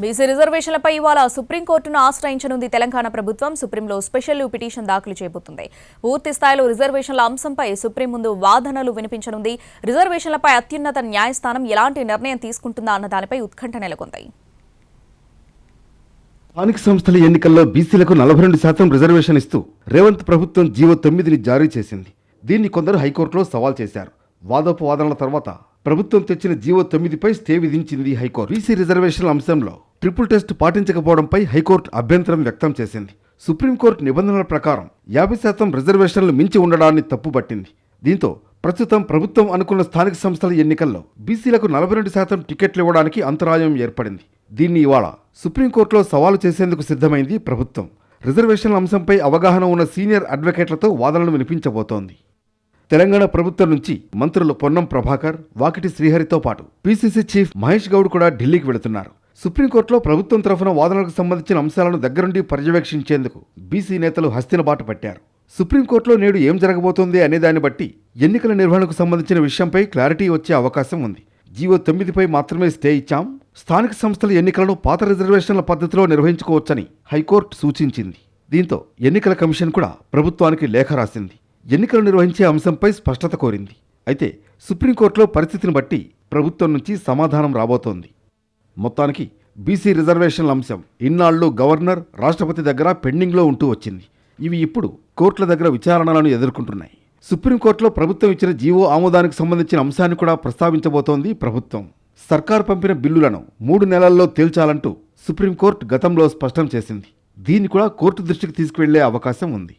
BC రిజర్వేషన్లపై ఇవాళ సుప్రీంకోర్టును ఆశ్రయించనుంది తెలంగాణ ప్రభుత్వం. సుప్రీంలో స్పెషల్ పిటిషన్ దాఖలు చేయబోతుంది. పూర్తి స్థాయిలో రిజర్వేషన్ల అంశంపై సుప్రీం ముందు వాదనలు వినిపించనుంది. రిజర్వేషన్లపై అత్యున్నత న్యాయస్థానం ఎలాంటి నిర్ణయం తీసుకుంటుందా అన్న దానిపై ఉత్కంఠ నెలకొంది. స్థానిక సంస్థల ఎన్నికల్లో బీసీలకు 42% రిజర్వేషన్ ఇస్తూ రేవంత్ ప్రభుత్వం జీవో 9ని జారీ చేసింది. దీన్ని కొందరు హైకోర్టులో సవాల్ చేశారు. వాదోపవాదనల తర్వాత ప్రభుత్వం తెచ్చిన జీవో 9పై స్టే విధించింది హైకోర్టు. బీసీ రిజర్వేషన్ల అంశంలో ట్రిపుల్ టెస్ట్ పాటించకపోవడంపై హైకోర్టు అభ్యంతరం వ్యక్తం చేసింది. సుప్రీంకోర్టు నిబంధనల ప్రకారం 50% రిజర్వేషన్లు మించి ఉండడాన్ని తప్పుపట్టింది. దీంతో ప్రస్తుతం ప్రభుత్వం అనుకున్న స్థానిక సంస్థల ఎన్నికల్లో బీసీలకు 42% టికెట్లు ఇవ్వడానికి అంతరాయం ఏర్పడింది. దీన్ని ఇవాళ సుప్రీంకోర్టులో సవాలు చేసేందుకు సిద్ధమైంది ప్రభుత్వం. రిజర్వేషన్ల అంశంపై అవగాహన ఉన్న సీనియర్ అడ్వకేట్లతో వాదనలు వినిపించబోతోంది. తెలంగాణ ప్రభుత్వం నుంచి మంత్రులు పొన్నం ప్రభాకర్, వాకిటి శ్రీహరితో పాటు పీసీసీ చీఫ్ మహేష్ గౌడ్ కూడా ఢిల్లీకి వెళుతున్నారు. సుప్రీంకోర్టులో ప్రభుత్వం తరఫున వాదనలకు సంబంధించిన అంశాలను దగ్గరుండి పర్యవేక్షించేందుకు బీసీ నేతలు హస్తిన బాట పట్టారు. సుప్రీంకోర్టులో నేడు ఏం జరగబోతోంది అనే దాన్ని బట్టి ఎన్నికల నిర్వహణకు సంబంధించిన విషయంపై క్లారిటీ వచ్చే అవకాశం ఉంది. జీవో 9పై మాత్రమే స్టే ఇచ్చాం, స్థానిక సంస్థల ఎన్నికలను పాత రిజర్వేషన్ల పద్ధతిలో నిర్వహించుకోవచ్చని హైకోర్టు సూచించింది. దీంతో ఎన్నికల కమిషన్ కూడా ప్రభుత్వానికి లేఖ రాసింది. ఎన్నికలు నిర్వహించే అంశంపై స్పష్టత కోరింది. అయితే సుప్రీంకోర్టులో పరిస్థితిని బట్టి ప్రభుత్వం నుంచి సమాధానం రాబోతోంది. మొత్తానికి బీసీ రిజర్వేషన్ల అంశం ఇన్నాళ్లు గవర్నర్, రాష్ట్రపతి దగ్గర పెండింగ్లో ఉంటూ వచ్చింది. ఇవి ఇప్పుడు కోర్టుల దగ్గర విచారణలను ఎదుర్కొంటున్నాయి. సుప్రీంకోర్టులో ప్రభుత్వం ఇచ్చిన జీవో ఆమోదానికి సంబంధించిన అంశాన్ని కూడా ప్రస్తావించబోతోంది ప్రభుత్వం. సర్కారు పంపిన బిల్లులను 3 నెలల్లో తేల్చాలంటూ సుప్రీంకోర్టు గతంలో స్పష్టం చేసింది. దీన్ని కూడా కోర్టు దృష్టికి తీసుకువెళ్లే అవకాశం ఉంది.